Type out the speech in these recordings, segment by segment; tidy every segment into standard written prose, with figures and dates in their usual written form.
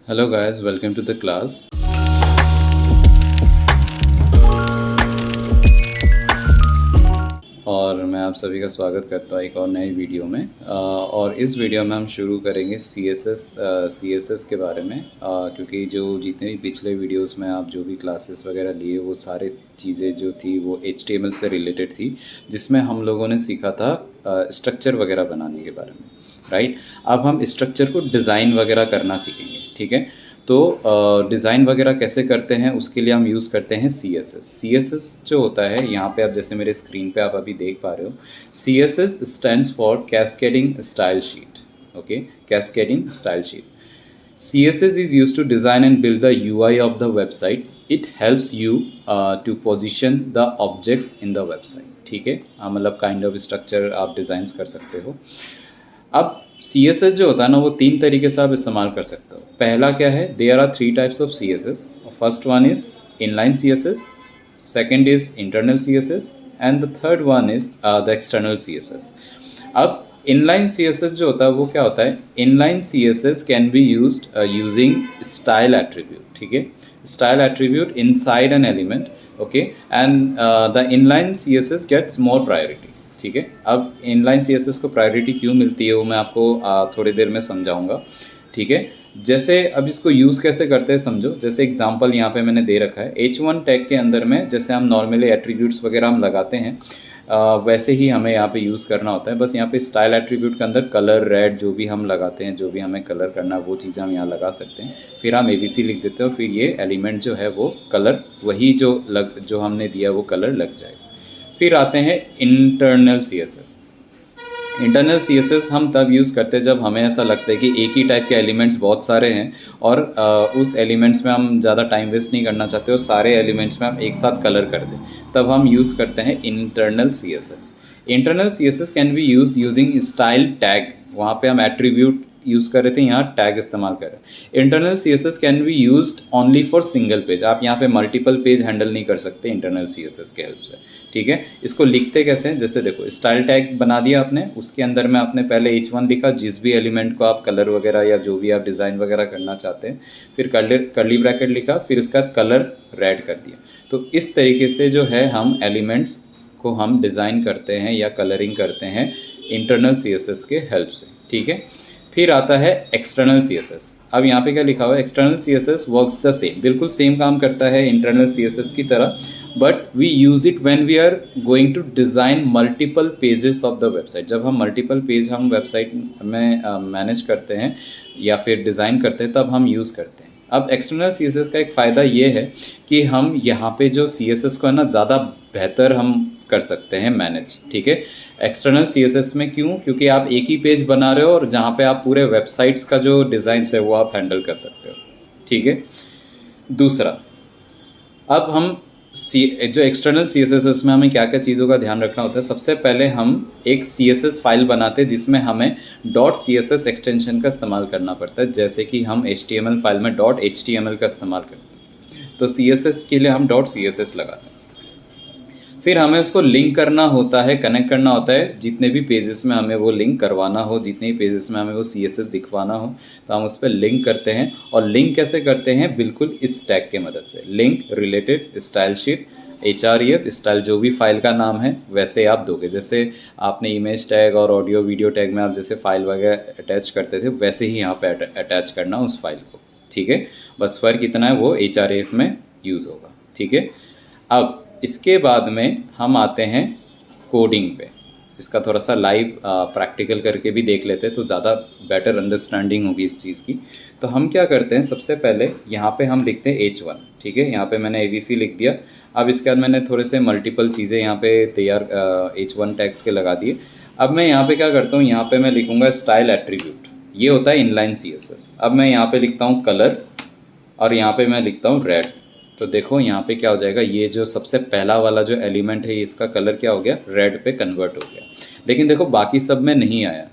Hello guys, welcome to the class. और मैं आप सभी का स्वागत करता हूँ एक और नई वीडियो में। और इस वीडियो में हम शुरू करेंगे CSS के बारे में, क्योंकि जो जितने भी पिछले वीडियोस में आप जो भी क्लासेस वगैरह लिए वो सारे चीज़ें जो थी वो HTML से रिलेटेड थी, जिसमें हम लोगों ने सीखा था स्ट्रक्चर वगैरह बनाने के बारे में, राइट। अब हम स्ट्रक्चर को डिज़ाइन वगैरह करना सीखेंगे, ठीक है। तो डिज़ाइन वगैरह कैसे करते हैं उसके लिए हम यूज़ करते हैं CSS जो होता है यहाँ पे आप जैसे मेरे स्क्रीन पे आप अभी देख पा रहे हो, CSS stands for cascading style sheet. Okay, cascading style sheet. CSS is used to design and build the UI of the website. It helps you to position the objects in the website. ठीक है, मतलब kind of structure आप designs कर सकते हो। अब CSS जो होता है ना वो तीन तरीके से आप इस्तेमाल कर सकते हो। पहला क्या है, there are 3 types of CSS। First one is inline CSS, second is internal CSS and the third one is the external CSS। अब इनलाइन CSS जो होता है वो क्या होता है, inline CSS can be used using style attribute, ठीक है, style attribute inside an element, okay, and the inline CSS gets more priority, ठीक है। अब इनलाइन CSS को प्रायोरिटी क्यों मिलती है वो मैं आपको थोड़ी देर में समझाऊंगा, ठीक है। जैसे अब इसको यूज़ कैसे करते हैं समझो। जैसे एग्जांपल यहाँ पे मैंने दे रखा है, H1 टैग के अंदर में जैसे हम नॉर्मली एट्रीब्यूट्स वगैरह हम लगाते हैं, वैसे ही हमें यहाँ पे यूज़ करना होता है। बस यहाँ पे स्टाइल एट्रीब्यूट के अंदर कलर रेड जो भी हम लगाते हैं, जो भी हमें कलर करना है वो चीज़ें हम यहाँ लगा सकते हैं। फिर हम ABC लिख देते हैं, फिर ये एलिमेंट जो है वो कलर वही जो हमने दिया वो कलर लग जाएगा। फिर आते हैं इंटरनल CSS। इंटरनल CSS हम तब यूज़ करते हैं जब हमें ऐसा लगता है कि एक ही टाइप के एलिमेंट्स बहुत सारे हैं और उस एलिमेंट्स में हम ज़्यादा टाइम वेस्ट नहीं करना चाहते और सारे एलिमेंट्स में हम एक साथ कलर कर दें, तब हम यूज़ करते हैं internal CSS। Internal CSS can be using style tag. वहाँ पे हम एट्रीब्यूट यूज़ कर रहे थे, यहाँ टैग इस्तेमाल कर रहे हैं। Internal CSS can be used only for single page. आप यहाँ पे मल्टीपल पेज हैंडल नहीं कर सकते इंटरनल CSS के हेल्प से, ठीक है। इसको लिखते कैसे हैं, जैसे देखो स्टाइल टैग बना दिया आपने, उसके अंदर में आपने पहले H1 लिखा, जिस भी एलिमेंट को आप कलर वगैरह या जो भी आप डिज़ाइन वगैरह करना चाहते हैं, फिर कर्ली ब्रैकेट लिखा, फिर उसका कलर रेड कर दिया। तो इस तरीके से जो है हम एलिमेंट्स को हम डिज़ाइन करते हैं या कलरिंग करते हैं इंटरनल CSS के हेल्प से, ठीक है। फिर आता है एक्सटर्नल CSS। अब यहाँ पे क्या लिखा हुआ है, external CSS works the same, बिल्कुल सेम काम करता है इंटरनल CSS की तरह, but we use it when we are going to design multiple pages of the website. जब हम मल्टीपल पेज हम वेबसाइट में मैनेज करते हैं या फिर डिज़ाइन करते हैं तब हम यूज़ करते हैं। अब एक्सटर्नल CSS का एक फ़ायदा ये है कि हम यहाँ पे जो CSS को है ना ज़्यादा बेहतर हम कर सकते हैं मैनेज, ठीक है। एक्सटर्नल CSS में क्यों, क्योंकि आप एक ही पेज बना रहे हो और जहाँ पे आप पूरे वेबसाइट्स का जो डिज़ाइंस है वो आप हैंडल कर सकते हो, ठीक है। दूसरा, अब हम जो एक्सटर्नल CSS है उसमें हमें क्या क्या चीज़ों का ध्यान रखना होता है। सबसे पहले हम एक CSS फाइल बनाते हैं जिसमें हमें .css एक्सटेंशन का इस्तेमाल करना पड़ता है, जैसे कि हम HTML फाइल में .html का इस्तेमाल करते हैं, तो CSS के लिए हम .css लगाते हैं। फिर हमें उसको लिंक करना होता है, कनेक्ट करना होता है, जितने भी पेजेस में हमें वो लिंक करवाना हो, जितने भी पेजेस में हमें वो CSS दिखवाना हो तो हम उस पर लिंक करते हैं। और लिंक कैसे करते हैं, बिल्कुल इस टैग के मदद से, link related style sheet href style, जो भी फाइल का नाम है वैसे आप दोगे। जैसे आपने इमेज टैग और ऑडियो वीडियो टैग में आप जैसे फाइल वगैरह अटैच करते थे वैसे ही यहाँ पे अटैच करना उस फाइल को, ठीक है। बस फ़र्क इतना है, वो href में यूज़ होगा, ठीक है। अब इसके बाद में हम आते हैं कोडिंग पे। इसका थोड़ा सा लाइव प्रैक्टिकल करके भी देख लेते हैं तो ज़्यादा बेटर अंडरस्टैंडिंग होगी इस चीज़ की। तो हम क्या करते हैं, सबसे पहले यहाँ पे हम लिखते हैं H1, ठीक है। यहाँ पे मैंने ABC लिख दिया। अब इसके बाद मैंने थोड़े से मल्टीपल चीज़ें यहाँ पे तैयार H1 टैग्स के लगा दिए। अब मैं यहाँ पे क्या करता हूँ, यहाँ पे मैं लिखूँगा स्टाइल एट्रीब्यूट, ये होता है इनलाइन CSS। अब मैं यहाँ पे लिखता हूँ कलर और यहाँ पे मैं लिखता हूँ रेड। तो देखो यहाँ पे क्या हो जाएगा, ये जो सबसे पहला वाला जो एलिमेंट है इसका कलर क्या हो गया, रेड पे कन्वर्ट हो गया। लेकिन देखो बाकी सब में नहीं आया,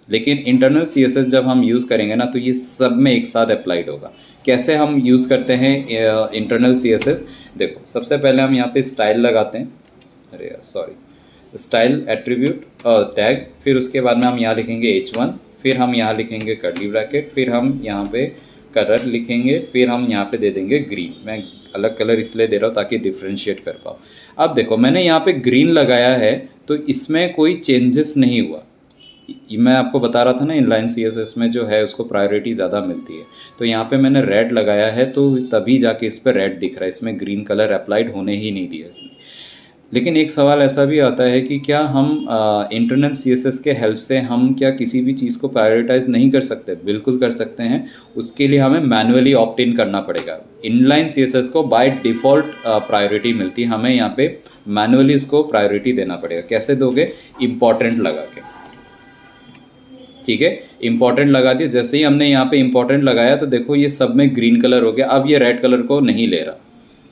लेकिन इंटरनल CSS जब हम यूज़ करेंगे ना तो ये सब में एक साथ अप्लाइड होगा। कैसे हम यूज़ करते हैं इंटरनल CSS, देखो सबसे पहले हम यहाँ पे स्टाइल लगाते हैं, अरे सॉरी, स्टाइल एट्रीब्यूट टैग, फिर उसके बाद में हम यहाँ लिखेंगे H1, फिर हम यहाँ लिखेंगे कर्ली ब्रैकेट, फिर हम यहाँ पे कलर लिखेंगे, फिर हम यहाँ पे दे देंगे ग्रीन। मैं अलग कलर इसलिए दे रहा हूँ ताकि डिफ्रेंशिएट कर पाऊँ। अब देखो मैंने यहाँ पे ग्रीन लगाया है तो इसमें कोई चेंजेस नहीं हुआ। मैं आपको बता रहा था ना इनलाइन सीएसएस में जो है उसको प्रायोरिटी ज़्यादा मिलती है। तो यहाँ पे मैंने रेड लगाया है तो तभी जाके इस पर रेड दिख रहा है, इसमें ग्रीन कलर अप्लाइड होने ही नहीं दिया इसने। लेकिन एक सवाल ऐसा भी आता है कि क्या हम इंटरनल सीएसएस के हेल्प से हम क्या किसी भी चीज़ को प्रायोरिटाइज नहीं कर सकते? बिल्कुल कर सकते हैं। उसके लिए हमें मैनुअली ऑप्ट इन करना पड़ेगा। इनलाइन सीएसएस को बाय डिफ़ॉल्ट प्रायोरिटी मिलती है, हमें यहाँ पे मैनुअली इसको प्रायोरिटी देना पड़ेगा। कैसे दोगे? इम्पॉर्टेंट लगा के, ठीक है। इंपॉर्टेंट लगा दिया, जैसे ही हमने यहाँ पे इंपॉर्टेंट लगाया तो देखो ये सब में ग्रीन कलर हो गया। अब ये रेड कलर को नहीं ले रहा,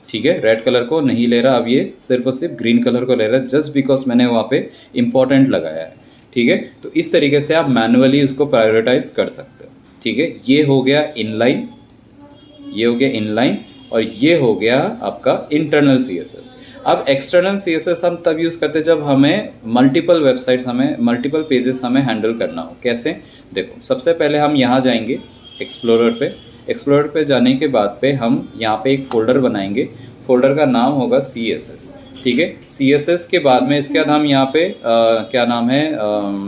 ठीक है, रेड कलर को नहीं ले रहा, अब ये सिर्फ और सिर्फ ग्रीन कलर को ले रहा है, जस्ट बिकॉज मैंने वहाँ पे इंपॉर्टेंट लगाया है, ठीक है। तो इस तरीके से आप मैनुअली उसको प्रायोरिटाइज कर सकते हो, ठीक है। ये हो गया इनलाइन, ये हो गया इनलाइन, और ये हो गया आपका इंटरनल सीएसएस। अब एक्सटर्नल सीएसएस हम तब यूज़ करते हैं जब हमें मल्टीपल वेबसाइट्स, हमें मल्टीपल पेजेस हमें हैंडल करना हो। कैसे? देखो सबसे पहले हम यहाँ जाएंगे एक्सप्लोरर पे। एक्सप्लोरर पे जाने के बाद पे हम यहाँ पे एक फ़ोल्डर बनाएंगे। फ़ोल्डर का नाम होगा CSS, ठीक है। CSS के बाद में इसके बाद हम यहाँ पे क्या नाम है,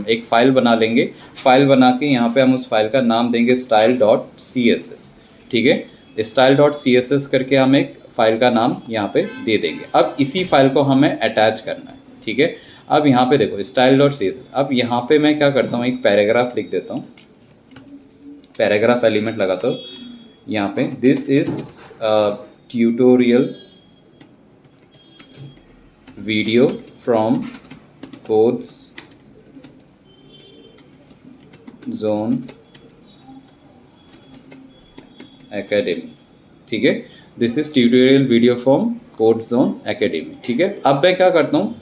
एक फ़ाइल बना लेंगे। फ़ाइल बना के यहाँ पे हम उस फाइल का नाम देंगे style.css, ठीक है। style.css करके हम एक फ़ाइल का नाम यहाँ पे दे देंगे। अब इसी फाइल को हमें अटैच करना है, ठीक है। अब यहाँ पे देखो style.css। अब यहाँ पे मैं क्या करता हूँ, एक पैराग्राफ लिख देता हूँ, पैराग्राफ एलिमेंट लगाता हूँ यहाँ पे। This is tutorial video from codes zone academy, ठीक है। This is tutorial video from code zone academy, ठीक है। अब मैं क्या करता हूँ,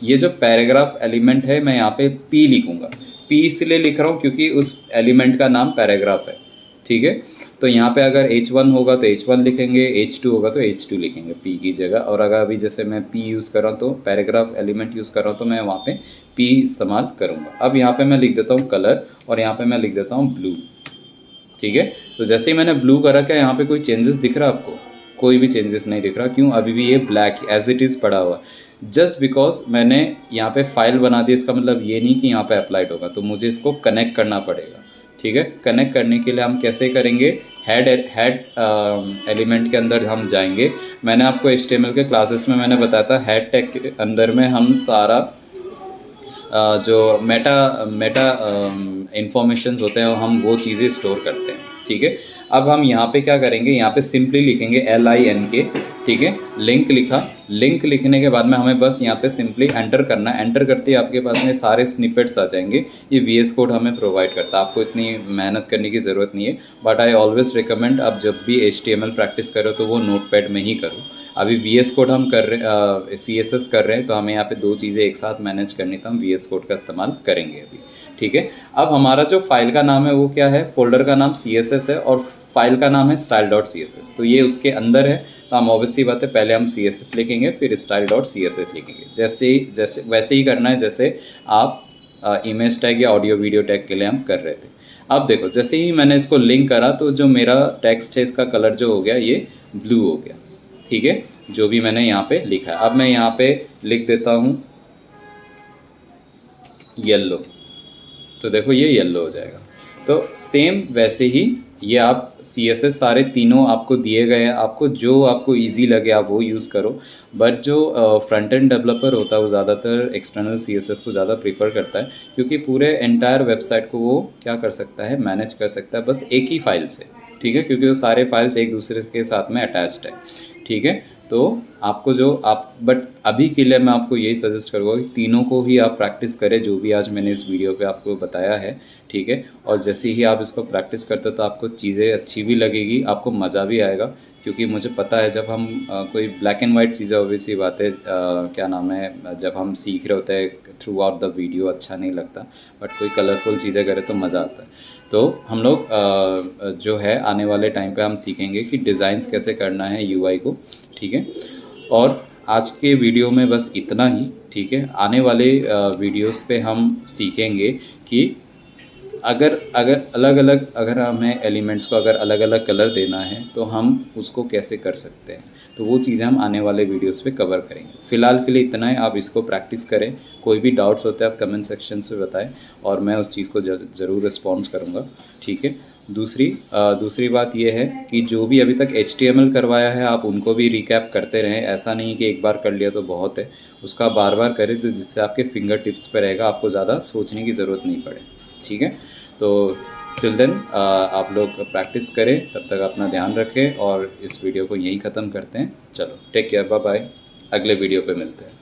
ये जो पैराग्राफ एलिमेंट है मैं यहाँ पे P लिखूँगा। P इसलिए लिख रहा हूँ क्योंकि उस एलिमेंट का नाम पैराग्राफ है, ठीक है। तो यहाँ पे अगर H1 होगा तो H1 लिखेंगे, H2 होगा तो H2 लिखेंगे P की जगह। और अगर अभी जैसे मैं P यूज़ कर रहा हूँ तो पैराग्राफ एलिमेंट यूज़ कर रहा हूँ तो मैं वहाँ पे P इस्तेमाल करूँगा। अब यहाँ पे मैं लिख देता हूँ कलर, और यहाँ पे मैं लिख देता हूँ ब्लू, ठीक है। तो जैसे ही मैंने ब्लू करा, क्या यहाँ पे कोई चेंजेस दिख रहा है आपको? कोई भी चेंजेस नहीं दिख रहा। क्यों? अभी भी ये ब्लैक एज इट इज़ पड़ा हुआ। जस्ट बिकॉज मैंने यहाँ पे फाइल बना दी, इसका मतलब ये नहीं कि यहाँ पे अप्लाइड होगा। तो मुझे इसको कनेक्ट करना पड़ेगा, ठीक है। कनेक्ट करने के लिए हम कैसे करेंगे? हेड एलिमेंट के अंदर हम जाएंगे। मैंने आपको HTML के क्लासेस में मैंने बताया था, हेड टैग के अंदर में हम सारा जो मेटा इंफॉर्मेशंस होते हैं हम वो चीज़ें स्टोर करते हैं, ठीक है। अब हम यहाँ पे क्या करेंगे, यहाँ पे सिंपली लिखेंगे LINK, ठीक है। लिंक लिखा। लिंक लिखने के बाद में हमें बस यहाँ पे सिंपली एंटर करना है। एंटर करते ही आपके पास में सारे स्निपेट्स आ जाएंगे। ये VS कोड हमें प्रोवाइड करता है, आपको इतनी मेहनत करने की ज़रूरत नहीं है। बट आई ऑलवेज रिकमेंड आप जब भी HTML प्रैक्टिस करो तो वो नोटपैड में ही करो। अभी VS कोड हम कर रहे CSS कर रहे हैं तो हमें यहाँ पे दो चीज़ें एक साथ मैनेज करनी, तो हम VS कोड का इस्तेमाल करेंगे अभी, ठीक है। अब हमारा जो फाइल का नाम है वो क्या है? फोल्डर का नाम CSS है और फाइल का नाम है style.css। तो ये उसके अंदर है, तो हम ऑब्वियसली बात है पहले हम CSS लिखेंगे फिर style.css लिखेंगे। वैसे ही करना है जैसे आप इमेज टैग या ऑडियो वीडियो टैग के लिए हम कर रहे थे। अब देखो जैसे ही मैंने इसको लिंक करा तो जो मेरा टेक्स्ट है इसका कलर जो हो गया ये ब्लू हो गया, ठीक है, जो भी मैंने यहाँ पे लिखा है। अब मैं यहाँ पे लिख देता हूँ येलो, तो देखो ये येलो हो जाएगा। तो सेम वैसे ही ये आप CSS सारे तीनों आपको दिए गए हैं, आपको जो आपको इजी लगे आप वो यूज़ करो। बट जो फ्रंट एंड डेवलपर होता है वो ज़्यादातर एक्सटर्नल CSS को ज़्यादा प्रीफर करता है, क्योंकि पूरे एंटायर वेबसाइट को वो क्या कर सकता है, मैनेज कर सकता है बस एक ही फाइल से, ठीक है, क्योंकि वो सारे फाइल्स एक दूसरे के साथ में अटैच्ड है, ठीक है। तो आपको जो आप बट अभी के लिए मैं आपको यही सजेस्ट करूँगा कि तीनों को ही आप प्रैक्टिस करें जो भी आज मैंने इस वीडियो पे आपको बताया है, ठीक है। और जैसे ही आप इसको प्रैक्टिस करते हो तो आपको चीज़ें अच्छी भी लगेगी, आपको मज़ा भी आएगा, क्योंकि मुझे पता है जब हम कोई ब्लैक एंड वाइट चीज़ें ऑब्वियसली बात है क्या नाम है, जब हम सीख रहे होते हैं थ्रू आउट द वीडियो अच्छा नहीं लगता, बट कोई कलरफुल चीज़ें करें तो मज़ा आता है। तो हम लोग जो है आने वाले टाइम पे हम सीखेंगे कि डिज़ाइंस कैसे करना है UI को, ठीक है। और आज के वीडियो में बस इतना ही, ठीक है। आने वाले वीडियोस पे हम सीखेंगे कि अगर अगर अलग अलग अगर हमें एलिमेंट्स को अगर अलग अलग कलर देना है तो हम उसको कैसे कर सकते हैं, तो वो चीज़ें हम आने वाले वीडियोस पे कवर करेंगे। फ़िलहाल के लिए इतना है, आप इसको प्रैक्टिस करें। कोई भी डाउट्स होते हैं आप कमेंट सेक्शंस में बताएं और मैं उस चीज़ को ज़रूर रिस्पॉन्स करूँगा, ठीक है। दूसरी बात ये है कि जो भी अभी तक HTML करवाया है आप उनको भी रिकैप करते रहें। ऐसा नहीं कि एक बार कर लिया तो बहुत है, उसका बार बार करें तो जिससे आपके फिंगर टिप्स पे रहेगा, आपको ज़्यादा सोचने की ज़रूरत नहीं पड़े, ठीक है। तो टिल देन आप लोग प्रैक्टिस करें, तब तक अपना ध्यान रखें और इस वीडियो को यहीं ख़त्म करते हैं। चलो टेक केयर, बाय बाय, अगले वीडियो पे मिलते हैं।